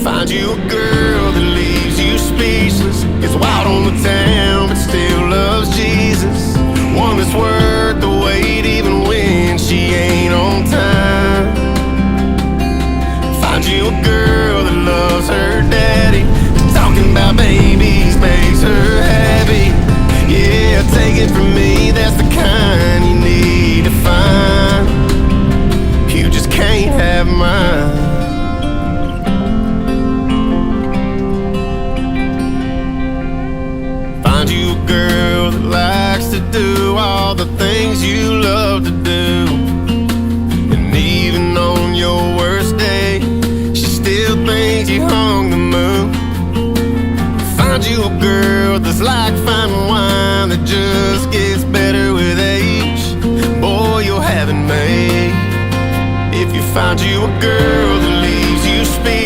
Find you a girl that leaves you speechless, gets wild on the town but still loves Jesus. One that's worth the wait even when she ain't on time. Find you a girl that loves her daddy, talking about babies makes her happy. Yeah, take it from me, that's the kind you need to find. You just can't have mine. Find you a girl that likes to do all the things you love to do, and even on your worst day, she still thinks you hung the moon. Find you a girl that's like fine wine that just gets better with age. Boy, you'll have it made if you find you a girl that leaves you speechless.